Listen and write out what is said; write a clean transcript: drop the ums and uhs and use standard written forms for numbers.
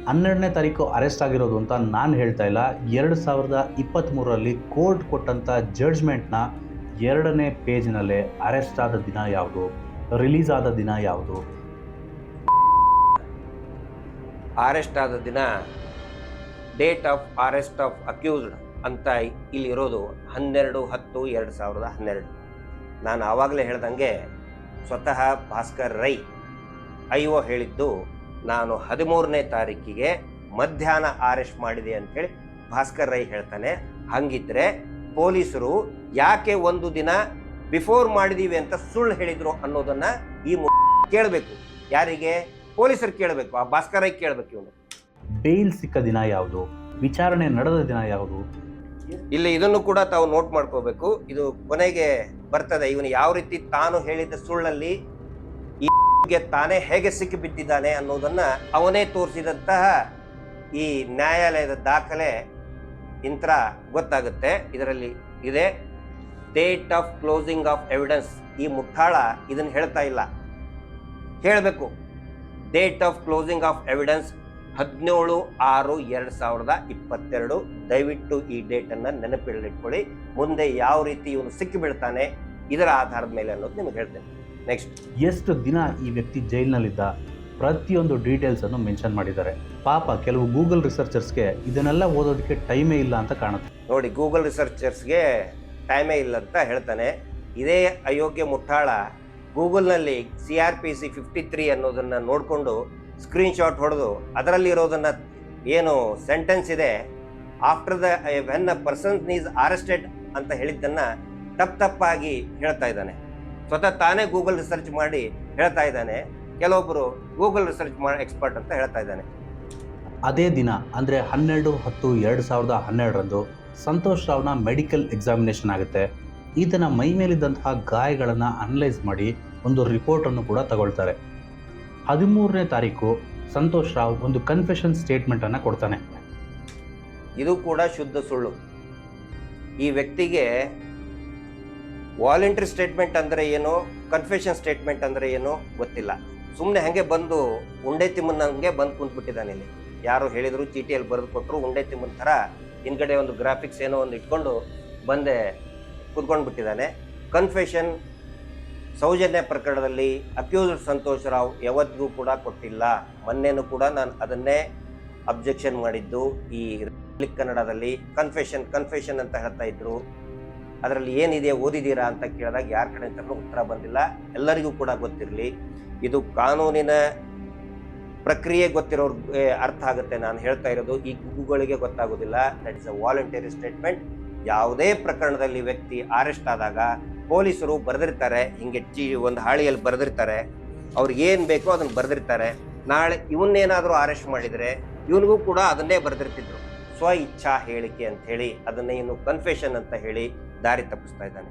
12ನೇ ತಾರೀಕು ಅರೆಸ್ಟ್ ಆಗಿರೋದು ಅಂತ ನಾನು ಹೇಳ್ತಾ ಇಲ್ಲ. 2023ರಲ್ಲಿ ಕೋರ್ಟ್ ಕೊಟ್ಟಂಥ ಜಡ್ಜ್ಮೆಂಟ್ನ 2ನೇ ಪೇಜ್ನಲ್ಲೇ ಅರೆಸ್ಟ್ ಆದ ದಿನ ಯಾವುದು, ರಿಲೀಸ್ ಆದ ದಿನ ಯಾವುದು, ಅರೆಸ್ಟ್ ಆದ ದಿನ, date of arrest of accused ಅಂತ ಇಲ್ಲಿರೋದು 12/10/2012. ನಾನು ಆವಾಗಲೇ ಹೇಳ್ದಂಗೆ ಸ್ವತಃ ಭಾಸ್ಕರ್ ರೈ ಐಒ ಹೇಳಿದ್ದು ನಾನು 13ನೇ ತಾರೀಕಿಗೆ ಮಧ್ಯಾಹ್ನ ಅರೆಸ್ಟ್ ಮಾಡಿದೆ ಅಂಥೇಳಿ ಭಾಸ್ಕರ್ ರೈ ಹೇಳ್ತಾನೆ. ಹಂಗಿದ್ರೆ ಪೊಲೀಸರು ಯಾಕೆ ಒಂದು ದಿನ ಬಿಫೋರ್ ಮಾಡಿದೀವಿ ಅಂತ ಸುಳ್ಳು ಹೇಳಿದ್ರು ಅನ್ನೋದನ್ನ ಈ ಕೇಳಬೇಕು. ಯಾರಿಗೆ? ಪೊಲೀಸರು ಕೇಳಬೇಕು. ಆ ಭಾಸ್ಕರ್ ರೈ ಕೇಳಬೇಕು. ಇವನು ಬೇಲ್ ಸಿಕ್ಕ ದಿನ ಯಾವುದು, ವಿಚಾರಣೆ ನಡೆದ ದಿನ ಯಾವುದು, ಇಲ್ಲಿ ಇದನ್ನು ಕೂಡ ತಾವು ನೋಟ್ ಮಾಡ್ಕೋಬೇಕು. ಇದು ಕೊನೆಗೆ ಬರ್ತದೆ. ಇವನು ಯಾವ ರೀತಿ ತಾನು ಹೇಳಿದ ಸುಳ್ಳಲ್ಲಿ ತಾನೇ ಹೇಗೆ ಸಿಕ್ಕಿಬಿದ್ದಿದ್ದಾನೆ ಅನ್ನೋದನ್ನ ಅವನೇ ತೋರಿಸಿದಂತಹ ಈ ನ್ಯಾಯಾಲಯದ ದಾಖಲೆ ಇಂತ್ರ ಗೊತ್ತಾಗುತ್ತೆ. ಇದರಲ್ಲಿ ಇದೆ date of closing of evidence. ಈ ಮುಠಾಳ ಇದನ್ನ ಹೇಳ್ತಾ ಇಲ್ಲ, ಹೇಳಬೇಕು. Date of closing of evidence 17/6/2022. ದಯವಿಟ್ಟು ಈ ಡೇಟನ್ನು ನೆನಪಿಟ್ಕೊಳ್ಳಿ. ಮುಂದೆ ಯಾವ ರೀತಿ ಇವನು ಸಿಕ್ಕಿಬಿಡ್ತಾನೆ ಇದರ ಆಧಾರದ ಮೇಲೆ ಅನ್ನೋದು ನಿಮಗೆ ಹೇಳ್ತೇನೆ. ನೆಕ್ಸ್ಟ್, ಎಷ್ಟು ದಿನ ಈ ವ್ಯಕ್ತಿ ಜೈಲಿನಲ್ಲಿದ್ದ ಪ್ರತಿಯೊಂದು ಡೀಟೇಲ್ಸನ್ನು ಮೆನ್ಷನ್ ಮಾಡಿದ್ದಾರೆ. ಪಾಪ ಕೆಲವು ಗೂಗಲ್ ರಿಸರ್ಚರ್ಸ್ಗೆ ಇದನ್ನೆಲ್ಲ ಓದೋದಕ್ಕೆ ಟೈಮೇ ಇಲ್ಲ ಅಂತ ಕಾಣುತ್ತೆ. ನೋಡಿ, ಗೂಗಲ್ ರಿಸರ್ಚರ್ಸ್ಗೆ ಟೈಮೇ ಇಲ್ಲ ಅಂತ ಹೇಳ್ತಾನೆ. ಇದೇ ಅಯೋಗ್ಯ ಮುಠಾಳ ಗೂಗಲ್ನಲ್ಲಿ CRPC 53 ಅನ್ನೋದನ್ನು ನೋಡಿಕೊಂಡು ಸ್ಕ್ರೀನ್ಶಾಟ್ ಹೊಡೆದು ಅದರಲ್ಲಿ ಇರೋದನ್ನು ಏನು ಸೆಂಟೆನ್ಸ್ ಇದೆ, after the when a person is arrested ಅಂತ ಹೇಳಿದ್ದನ್ನು ತಪ್ಪಾಗಿ ಹೇಳ್ತಾ ಇದ್ದಾನೆ. ಸ್ವತಃ ತಾನೇ ಗೂಗಲ್ ರಿಸರ್ಚ್ ಮಾಡಿ ಹೇಳ್ತಾ ಇದ್ದಾನೆ. ಕೆಲವೊಬ್ಬರು ಗೂಗಲ್ ರಿಸರ್ಚ್ ಎಕ್ಸ್ಪರ್ಟ್ ಅಂತ ಹೇಳ್ತಾ ಇದ್ದಾನೆ. ಅದೇ ದಿನ ಅಂದರೆ 12/10/2012ರಂದು ಸಂತೋಷ್ ರಾವ್ನ ಮೆಡಿಕಲ್ ಎಕ್ಸಾಮಿನೇಷನ್ ಆಗುತ್ತೆ. ಈತನ ಮೈ ಮೇಲಿದ್ದಂತಹ ಗಾಯಗಳನ್ನು ಅನಲೈಸ್ ಮಾಡಿ ಒಂದು ರಿಪೋರ್ಟನ್ನು ಕೂಡ ತಗೊಳ್ತಾರೆ. 13ನೇ ತಾರೀಕು ಸಂತೋಷ್ ರಾವ್ ಒಂದು ಕನ್ಫೆಷನ್ ಸ್ಟೇಟ್ಮೆಂಟನ್ನು ಕೊಡ್ತಾನೆ. ಇದು ಕೂಡ ಶುದ್ಧ ಸುಳ್ಳು. ಈ ವ್ಯಕ್ತಿಗೆ ವಾಲಂಟರಿ ಸ್ಟೇಟ್ಮೆಂಟ್ ಅಂದರೆ ಏನು, ಕನ್ಫೆಷನ್ ಸ್ಟೇಟ್ಮೆಂಟ್ ಅಂದರೆ ಏನು ಗೊತ್ತಿಲ್ಲ. ಸುಮ್ಮನೆ ಹಾಗೆ ಬಂದು ಉಂಡೆ ತಿಮ್ಮನಂಗೆ ಬಂದು ಕುಂತ್ಬಿಟ್ಟಿದ್ದಾನೆ. ಇಲ್ಲಿ ಯಾರು ಹೇಳಿದ್ರು, ಚೀಟಿಯಲ್ಲಿ ಬರೆದು ಕೊಟ್ಟರು, ಉಂಡೆ ತಿಮ್ಮನ ಥರ ಹಿಂದ್ಗಡೆ ಒಂದು ಗ್ರಾಫಿಕ್ಸ್ ಏನೋ ಒಂದು ಇಟ್ಕೊಂಡು ಬಂದೆ ಕುತ್ಕೊಂಡು ಬಿಟ್ಟಿದ್ದಾನೆ. ಕನ್ಫೆಷನ್ ಸೌಜನ್ಯ ಪ್ರಕರಣದಲ್ಲಿ ಅಕ್ಯೂಸ್ಡ್ ಸಂತೋಷ್ ರಾವ್ ಯಾವತ್ತಿಗೂ ಕೂಡ ಕೊಟ್ಟಿಲ್ಲ. ಮೊನ್ನೆನೂ ಕೂಡ ನಾನು ಅದನ್ನೇ ಅಬ್ಜೆಕ್ಷನ್ ಮಾಡಿದ್ದು. ಈ ಕನ್ನಡದಲ್ಲಿ ಕನ್ಫೆಷನ್ ಅಂತ ಹೇಳ್ತಾ ಇದ್ರು. ಅದರಲ್ಲಿ ಏನಿದೆ ಓದಿದ್ದೀರಾ ಅಂತ ಕೇಳಿದಾಗ ಯಾರ ಕಡೆ ಅಂತಲೂ ಉತ್ತರ ಬಂದಿಲ್ಲ. ಎಲ್ಲರಿಗೂ ಕೂಡ ಗೊತ್ತಿರಲಿ, ಇದು ಕಾನೂನಿನ ಪ್ರಕ್ರಿಯೆ ಗೊತ್ತಿರೋರ್ಗೆ ಅರ್ಥ ಆಗುತ್ತೆ. ನಾನು ಹೇಳ್ತಾ ಇರೋದು ಈ ಗೂಗಲ್ಗೆ ಗೊತ್ತಾಗೋದಿಲ್ಲ. That is a voluntary statement. ಯಾವುದೇ ಪ್ರಕರಣದಲ್ಲಿ ವ್ಯಕ್ತಿ ಅರೆಸ್ಟ್ ಆದಾಗ ಪೊಲೀಸರು ಬರೆದಿರ್ತಾರೆ, ಹಿಂಗೆ ಒಂದು ಹಾಳಿಯಲ್ಲಿ ಬರೆದಿರ್ತಾರೆ, ಅವ್ರಿಗೆ ಏನು ಬೇಕೋ ಅದನ್ನು ಬರೆದಿರ್ತಾರೆ. ನಾಳೆ ಇವನ್ನೇನಾದರೂ ಅರೆಸ್ಟ್ ಮಾಡಿದರೆ ಇವನಿಗೂ ಕೂಡ ಅದನ್ನೇ ಬರೆದಿರ್ತಿದ್ರು. ಸ್ವ ಇಚ್ಛಾ ಹೇಳಿಕೆ ಅಂತ ಹೇಳಿ ಅದನ್ನೇ ಇನ್ನು ಕನ್ಫೆಷನ್ ಅಂತ ಹೇಳಿ ದಾರಿ ತಪ್ಪಿಸ್ತಾ ಇದ್ದಾನೆ.